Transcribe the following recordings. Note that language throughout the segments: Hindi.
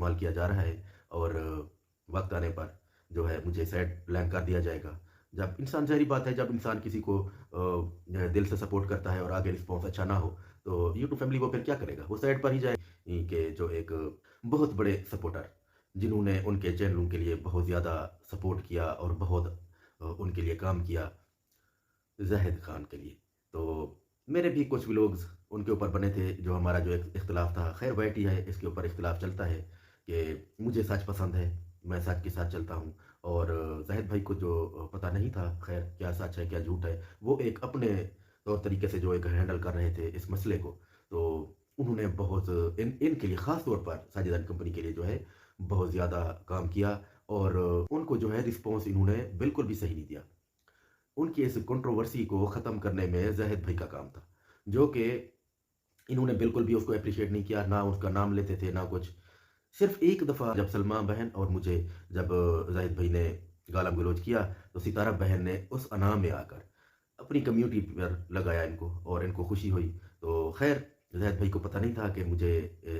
इस्तेमाल किया जा रहा है और वक्त आने पर जो है मुझे साइड लाइन कर दिया जाएगा। जब इंसान, ज़ाहिर बात है, जब इंसान किसी को दिल से सपोर्ट करता है और आगे रिस्पॉन्स अच्छा ना हो, तो यूट्यूब फैमिली वो फिर क्या करेगा? वो साइड पर ही जाएगी कि जो एक बहुत बड़े सपोर्टर, जिन्होंने उनके चैनलों के लिए बहुत ज़्यादा सपोर्ट किया और बहुत उनके लिए काम किया, ज़ाहिद खान के लिए। तो मेरे भी कुछ व्लॉग्स उनके ऊपर बने थे, जो हमारा जो एक इख्तिलाफ़ था, ख़ैर वैट ही है, इसके ऊपर इख्तिलाफ़ चलता है कि मुझे सच पसंद है, मैं सच के साथ चलता हूँ और ज़ाहिद भाई को जो पता नहीं था, ख़ैर क्या सच है, क्या झूठ है, वो एक अपने तौर तरीके से जो एक हैंडल कर रहे थे इस मसले को। तो उन्होंने बहुत इनके लिए ख़ास तौर पर साजिद एंड कंपनी के लिए जो है बहुत ज़्यादा काम किया और उनको जो है रिस्पॉन्स इन्होंने बिल्कुल भी सही नहीं दिया। उनकी इस कंट्रोवर्सी को ख़त्म करने में ज़ाहिद भाई का काम था, जो कि इन्होंने बिल्कुल भी उसको एप्रिशिएट नहीं किया, ना उसका नाम लेते थे, ना कुछ। सिर्फ़ एक दफ़ा जब सलमा बहन और मुझे जब ज़ाहिद भाई ने गालम-गलौच किया, तो सितारा बहन ने उस अना में आकर अपनी कम्युनिटी पर लगाया इनको और इनको खुशी हुई। तो ख़ैर ज़ाहिद भाई को पता नहीं था कि मुझे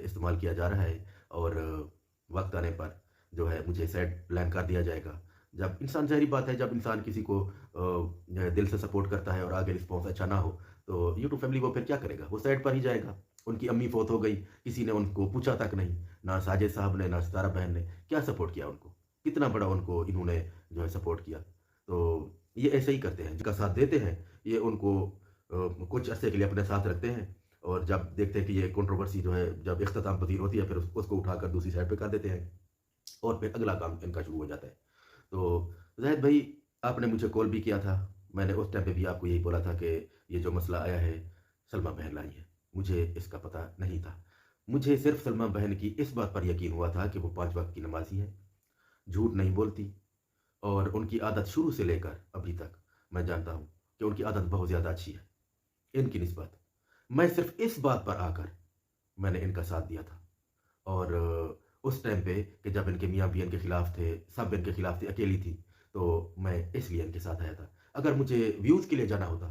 इस्तेमाल किया जा रहा है और वक़्त आने पर जो है मुझे साइड लाइन कर दिया जाएगा। जब इंसान, ज़ाहिर बात है, जब इंसान किसी को दिल से सपोर्ट करता है और आगे रिस्पॉन्स अच्छा ना हो, तो यूट्यूब फैमिली वो फिर क्या करेगा? वो साइड पर ही जाएगा। उनकी अम्मी फ़ौत हो गई, किसी ने उनको पूछा तक नहीं, ना साजिद साहब ने, ना सितारा बहन ने, क्या सपोर्ट किया उनको? कितना बड़ा उनको इन्होंने जो है सपोर्ट किया। तो ये ऐसे ही करते हैं, जिनका साथ देते हैं, ये उनको कुछ अरसे के लिए अपने साथ रखते हैं और जब देखते हैं कि ये कंट्रोवर्सी जो है जब इख्तिताम पज़ीर होती है, फिर उसको उठाकर दूसरी साइड पे कर देते हैं और फिर अगला काम इनका शुरू हो जाता है। तो ज़ाहिद भाई, आपने मुझे कॉल भी किया था, मैंने उस टाइम पे भी आपको यही बोला था कि ये जो मसला आया है, सलमा बहन लाई है। मुझे इसका पता नहीं था। मुझे सिर्फ़ सलमा बहन की इस बात पर यकीन हुआ था कि वो 5 वक़्त की नमाज़ी हैं, झूठ नहीं बोलती और उनकी आदत शुरू से लेकर अभी तक मैं जानता हूँ कि उनकी आदत बहुत ज़्यादा अच्छी है, इनकी निस्बत। मैं सिर्फ़ इस बात पर आकर मैंने इनका साथ दिया था और उस टाइम पे कि जब इनके मियाँ भी इनके खिलाफ थे, सब इनके खिलाफ थे, अकेली थी, तो मैं इसलिए इनके साथ आया था। अगर मुझे व्यूज़ के लिए जाना होता,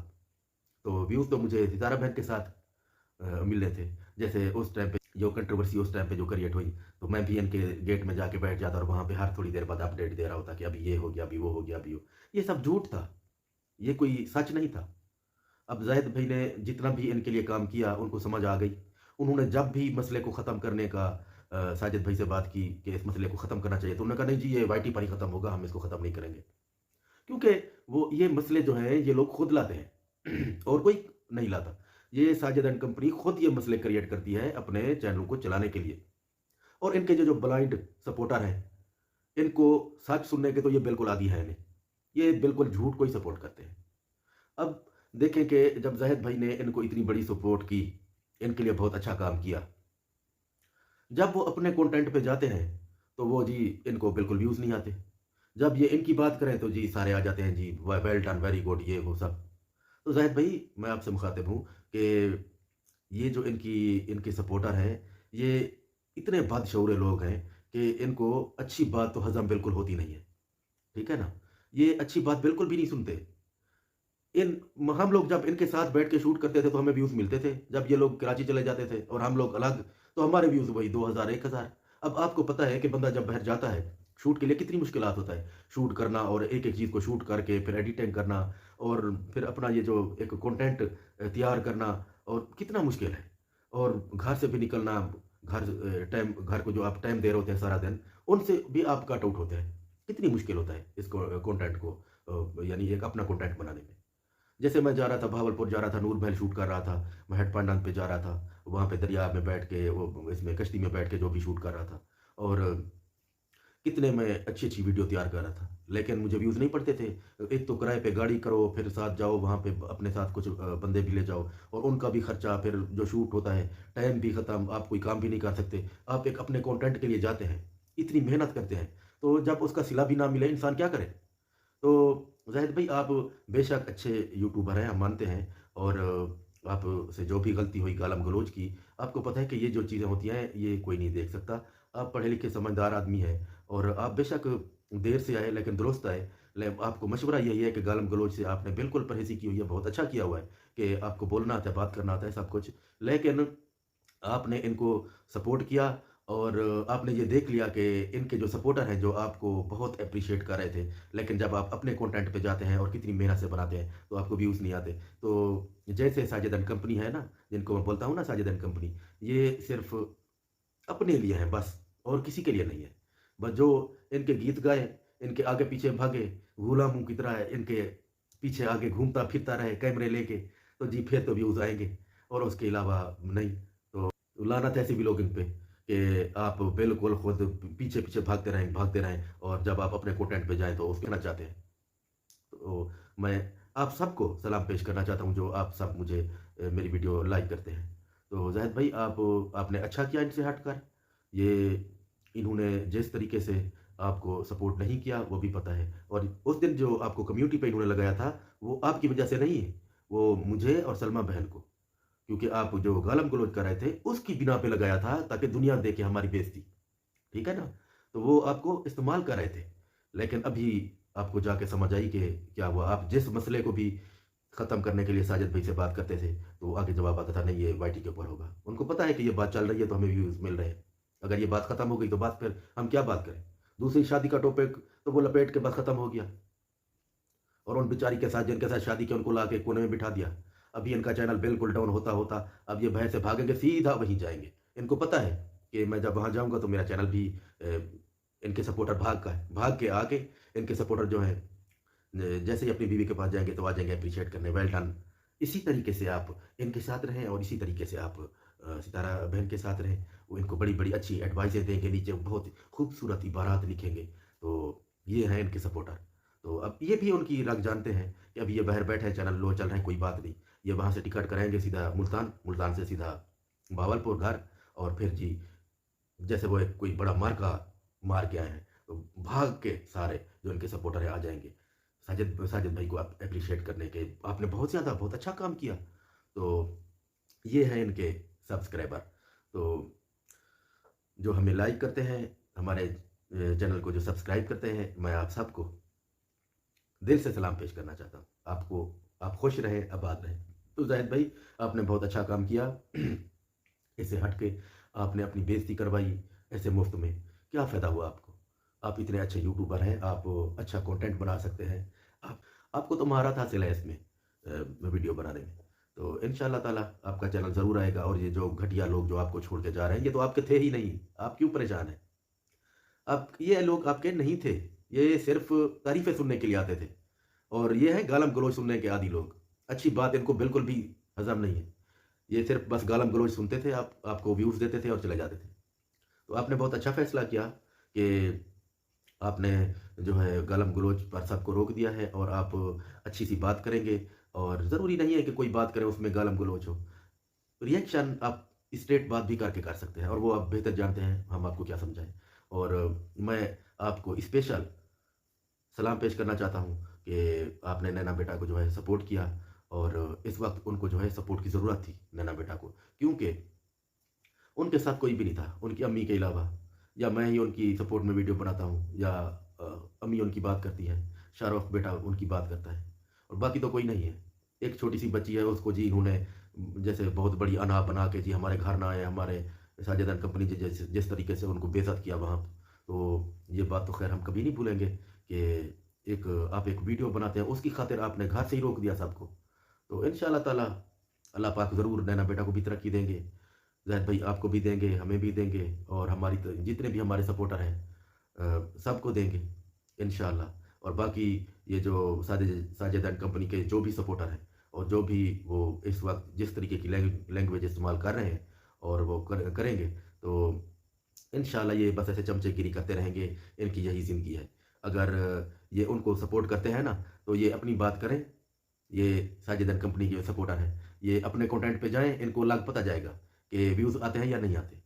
तो व्यूज़ तो मुझे सितारा बहन के साथ मिलने थे। जैसे उस टाइम पे जो कंट्रोवर्सी उस टाइम पे जो क्रिएट हुई, तो मैं भी इनके गेट में जाके बैठ जाता और वहाँ पे हर थोड़ी देर बाद अपडेट दे रहा होता कि अभी ये हो गया, अभी वो हो गया, अभी वो। ये सब झूठ था, ये कोई सच नहीं था। अब ज़ाहिद भाई ने जितना भी इनके लिए काम किया, उनको समझ आ गई। उन्होंने जब भी मसले को ख़त्म करने का साजिद भाई से बात की कि इस मसले को ख़त्म करना चाहिए, तो उन्होंने कहा नहीं जी, ये वाईटी पर ही ख़त्म होगा, हम इसको ख़त्म नहीं करेंगे। क्योंकि वो ये मसले जो हैं, ये लोग खुद लाते हैं और कोई नहीं लाता। ये साजिद एंड कंपनी खुद ये मसले क्रिएट करती है अपने चैनलों को चलाने के लिए और इनके जो ब्लाइंड सपोर्टर हैं, इनको सच सुनने के तो ये बिल्कुल आदी हैं नहीं। ये बिल्कुल झूठ को ही सपोर्ट करते हैं। अब देखें कि जब ज़ाहिद भाई ने इनको इतनी बड़ी सपोर्ट की, इनके लिए बहुत अच्छा काम किया, जब वो अपने कंटेंट पे जाते हैं, तो वो जी इनको बिल्कुल व्यूज़ नहीं आते। जब ये इनकी बात करें तो जी सारे आ जाते हैं जी, वेल डन, वेरी गुड, ये वो सब। तो ज़ाहिद भाई, मैं आपसे मुखातिब हूँ कि ये जो इनके सपोर्टर हैं, ये इतने बदशऊर लोग हैं कि इनको अच्छी बात तो हज़म बिल्कुल होती नहीं है। ठीक है ना? ये अच्छी बात बिल्कुल भी नहीं सुनते। इन हम लोग जब इनके साथ बैठ के शूट करते थे तो हमें व्यूज़ मिलते थे। जब ये लोग कराची चले जाते थे और हम लोग अलग, तो हमारे व्यूज़ वही 2000 1000। अब आपको पता है कि बंदा जब बाहर जाता है शूट के लिए, कितनी मुश्किलात होता है। शूट करना और एक-एक चीज़ को शूट करके फिर एडिटिंग करना और फिर अपना ये जो एक कंटेंट तैयार करना, और कितना मुश्किल है। और घर से भी निकलना, घर को जो आप टाइम दे रहे होते हैं सारा दिन, उनसे भी आप कट आउट होते हैं। कितनी मुश्किल होता है इसको कंटेंट को यानी एक अपना कंटेंट बनाने में। जैसे मैं जा रहा था, भावलपुर जा रहा था, नूर महल शूट कर रहा था, मैं हेड पंडांग पे जा रहा था, वहाँ पे दरिया में बैठ के वो इसमें कश्ती में बैठ के जो भी शूट कर रहा था और कितने मैं अच्छी-अच्छी वीडियो तैयार कर रहा था, लेकिन मुझे व्यूज़ नहीं पड़ते थे। एक तो किराए पे गाड़ी करो, फिर साथ जाओ वहाँ पे, अपने साथ कुछ बंदे भी ले जाओ और उनका भी खर्चा, फिर जो शूट होता है, टाइम भी ख़त्म, आप कोई काम भी नहीं कर सकते। आप एक अपने कंटेंट के लिए जाते हैं, इतनी मेहनत करते हैं, तो जब उसका सिला भी ना मिले, इंसान क्या करे? तो ज़ाहिद भाई, आप बेशक अच्छे यूट्यूबर हैं, हम मानते हैं और आपसे जो भी गलती हुई गालम-गलौच की, आपको पता है कि ये जो चीज़ें होती हैं, ये कोई नहीं देख सकता। आप पढ़े-लिखे समझदार आदमी हैं और आप बेशक देर से आए लेकिन दुरुस्त आए। ले आपको मशवरा यही है कि गालम-गलौच से आपने बिल्कुल परहेज़ी की हुई है, बहुत अच्छा किया हुआ है कि आपको बोलना आता है, बात करना आता है, सब कुछ। लेकिन आपने इनको सपोर्ट किया और आपने ये देख लिया कि इनके जो सपोर्टर हैं जो आपको बहुत एप्रिशिएट कर रहे थे, लेकिन जब आप अपने कंटेंट पे जाते हैं और कितनी मेहनत से बनाते हैं तो आपको व्यूज़ नहीं आते। तो जैसे साजिद एंड कंपनी है ना, जिनको मैं बोलता हूँ ना साजिद एंड कंपनी, ये सिर्फ़ अपने लिए हैं बस, और किसी के लिए नहीं है। बस जो इनके गीत गाए, इनके आगे पीछे भागे, गुलामों की तरह इनके पीछे आगे घूमता फिरता रहे कैमरे लेके, तो जी फिर तो व्यूज़ आएँगे, और उसके अलावा नहीं। तो लानत है ऐसे भी लोग इन पे कि आप बिल्कुल खुद पीछे-पीछे भागते रहें और जब आप अपने कंटेंट पे जाएँ तो उसको कहना चाहते हैं। तो मैं आप सबको सलाम पेश करना चाहता हूँ जो आप सब मुझे मेरी वीडियो लाइक करते हैं। तो ज़ाहिद भाई आपने अच्छा किया इनसे हटकर। ये इन्होंने जिस तरीके से आपको सपोर्ट नहीं किया वो भी पता है, और उस दिन जो आपको कम्युनिटी पे इन्होंने लगाया था वो आपकी वज़ह से नहीं है, वो मुझे और सलमा बहन को, क्योंकि आप जो गालम-गलौज कर रहे थे उसकी बिना पे लगाया था ताकि दुनिया देखे हमारी बेइज़्ज़ती। ठीक है ना? तो वो आपको इस्तेमाल कर रहे थे। लेकिन अभी आपको जाके समझ आई कि क्या हुआ, आप जिस मसले को भी ख़त्म करने के लिए साजिद भाई से बात करते थे, तो आगे जवाब आता था नहीं ये वाईटी के ऊपर होगा। उनको पता है कि ये बात चल रही है तो हमें व्यूज़ मिल रहे हैं। अगर ये बात ख़त्म हो गई तो बात फिर हम क्या बात करें? दूसरी शादी का टॉपिक तो वो लपेट के बस ख़त्म हो गया, और उन बेचारी के साथ जिनके साथ शादी की उनको लाके कोने में बिठा दिया। अभी इनका चैनल बिल्कुल डाउन होता-होता अब ये भय से भागेंगे, सीधा वहीं जाएँगे। इनको पता है कि मैं जब वहाँ जाऊँगा तो मेरा चैनल भी इनके सपोर्टर भाग के आके इनके सपोर्टर जो हैं जैसे ही अपनी बीवी के पास जाएँगे तो आ जाएँगे एप्रिशिएट करने, वेल डन। इसी तरीके से आप इनके साथ रहें और इसी तरीके से आप सितारा बहन के साथ रहें। वो इनको बड़ी-बड़ी अच्छी एडवाइसें देंगे, नीचे बहुत खूबसूरत इबारात लिखेंगे। तो ये हैं इनके सपोर्टर। तो अब ये भी उनकी रग जानते हैं कि अब ये बाहर बैठे हैं, चैनल लो चल रहे हैं, कोई बात नहीं। ये वहाँ से टिकट कराएँगे सीधा मुल्तान, मुल्तान से सीधा भावलपुर घर, और फिर जी जैसे वो एक कोई बड़ा मार्का मार के आए हैं, तो भाग के सारे जो इनके सपोर्टर हैं आ जाएँगे। साजिद भाई को आप एप्रिशिएट करने के आपने बहुत ज़्यादा बहुत अच्छा काम किया। तो ये हैं इनके सब्सक्राइबर। तो जो हमें लाइक करते हैं, हमारे चैनल को जो सब्सक्राइब करते हैं, मैं आप सबको दिल से सलाम पेश करना चाहता हूँ। आपको आप खुश रहें, आबाद रहें। तो ज़ाहिद भाई आपने बहुत अच्छा काम किया। इससे हट के आपने अपनी बेइज़्ज़ती करवाई ऐसे मुफ़्त में, क्या फ़ायदा हुआ आपको? आप इतने अच्छे यूट्यूबर हैं, आप अच्छा कंटेंट बना सकते हैं। आप आपको तो महारत हासिल है इसमें वीडियो बनाने में। तो इंशाअल्लाह ताला आपका चैनल ज़रूर आएगा, और ये जो घटिया लोग जो आपको छोड़ के जा रहे हैं, ये तो आपके थे ही नहीं। आप क्यों परेशान हैं? आप ये लोग आपके नहीं थे। ये सिर्फ़ तारीफ़ें सुनने के लिए आते थे, और ये हैं गालम-गलौच सुनने के आदी लोग। अच्छी बात इनको बिल्कुल भी हज़म नहीं है। ये सिर्फ़ बस गालम-गलौच सुनते थे, आपको व्यूज़ देते थे और चले जाते थे। तो आपने बहुत अच्छा फ़ैसला किया कि आपने जो है गालम-गलौच पर सबको रोक दिया है, और आप अच्छी-सी बात करेंगे, और ज़रूरी नहीं है कि कोई बात करे उसमें गालम-गलौच हो। रिएक्शन आप स्ट्रेट बात भी करके कर सकते हैं, और वो आप बेहतर जानते हैं, हम आपको क्या समझाएँ। और मैं आपको स्पेशल सलाम पेश करना चाहता हूँ कि आपने नैना बेटा को जो है सपोर्ट किया, और इस वक़्त उनको जो है सपोर्ट की ज़रूरत थी नैना बेटा को, क्योंकि उनके साथ कोई भी नहीं था, उनकी अम्मी के अलावा, या मैं ही उनकी सपोर्ट में वीडियो बनाता हूँ, या अम्मी उनकी बात करती हैं, शाहरुख बेटा उनकी बात करता है, और बाकी तो कोई नहीं है। एक छोटी-सी बच्ची है, उसको जी इन्होंने जैसे बहुत बड़ी अनाप बना के जी हमारे घर ना आए, हमारे साझेदार कंपनी जिस तरीके से उनको बेइज़्ज़त किया वहाँ, तो ये बात तो ख़ैर हम कभी नहीं भूलेंगे कि एक आप एक वीडियो बनाते हैं, उसकी खातिर आपने घर से ही रोक दिया सबको। तो इंशाअल्लाह ताला अल्लाह पाक ज़रूर नैना बेटा को भी तरक्की देंगे। ज़ाहिद भाई आपको भी देंगे, हमें भी देंगे, और हमारी त जितने भी हमारे सपोर्टर हैं सबको देंगे इंशाअल्लाह। और बाकी ये जो साजिद एंड कंपनी के जो भी सपोर्टर हैं, और जो भी वो इस वक़्त जिस तरीके की लैंग्वेज इस्तेमाल कर रहे हैं, और वो करेंगे, तो इंशाअल्लाह ये बस ऐसे चमचेगिरी करते रहेंगे, इनकी यही ज़िंदगी है। अगर ये उनको सपोर्ट करते हैं ना, तो ये अपनी बात करें, ये साजिद एंड कंपनी के सपोर्टर हैं, ये अपने कंटेंट पे जाएँ, इनको लग पता जाएगा कि व्यूज़ आते हैं या नहीं आते।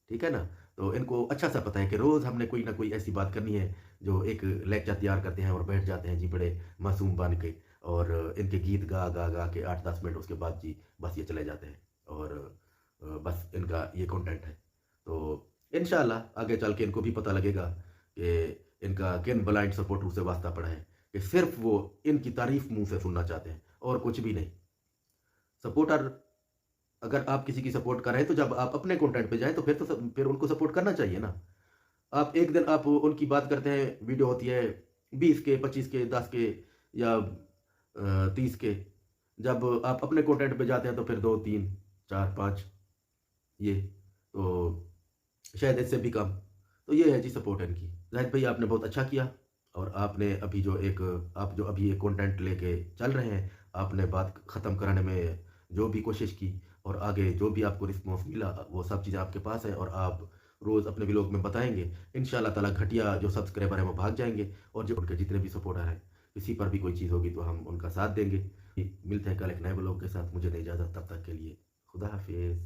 ठीक है ना? तो इनको अच्छा-सा पता है कि रोज़ हमने कोई ना कोई ऐसी बात करनी है, जो एक लेक्चर तैयार करते हैं और बैठ जाते हैं जी बड़े मासूम बन के, और इनके गीत गा के 8-10 मिनट उसके बाद जी बस ये चले जाते हैं, और बस इनका ये कंटेंट है। तो इंशाअल्लाह आगे चल के इनको भी पता लगेगा कि इनका किन ब्लाइंड सपोर्टर से वास्ता पड़ा है, कि सिर्फ़ वो इनकी तारीफ़ मुँह से सुनना चाहते हैं और कुछ भी नहीं। सपोर्टर अगर आप किसी की सपोर्ट कर रहे हैं तो जब आप अपने कंटेंट पे जाएँ तो फिर उनको सपोर्ट करना चाहिए ना। आप एक दिन आप उनकी बात करते हैं, वीडियो होती है 20 के, 25 के, 10 के या 30 के। जब आप अपने कंटेंट पे जाते हैं तो फिर 2, 3, 4, 5 ये, तो शायद इससे भी कम। तो ये है जी सपोर्ट इनकी। ज़ाहिद भाई आपने बहुत अच्छा किया और आपने अभी आप जो अभी एक कंटेंट लेके चल रहे हैं, आपने बात ख़त्म कराने में जो भी कोशिश की और आगे जो भी आपको रिस्पॉन्स मिला वो सब चीज़ें आपके पास है और आप रोज़ अपने व्लॉग में बताएँगे। इंशाअल्लाह ताला घटिया जो सब्सक्राइबर हैं वो भाग जाएँगे और जो उनके जितने भी सपोर्टर हैं, किसी पर भी कोई चीज़ होगी तो हम उनका साथ देंगे। मिलते हैं कल एक नए व्लॉग के साथ। मुझे दें इजाज़त, तब तक के लिए खुदा हाफ़िज़।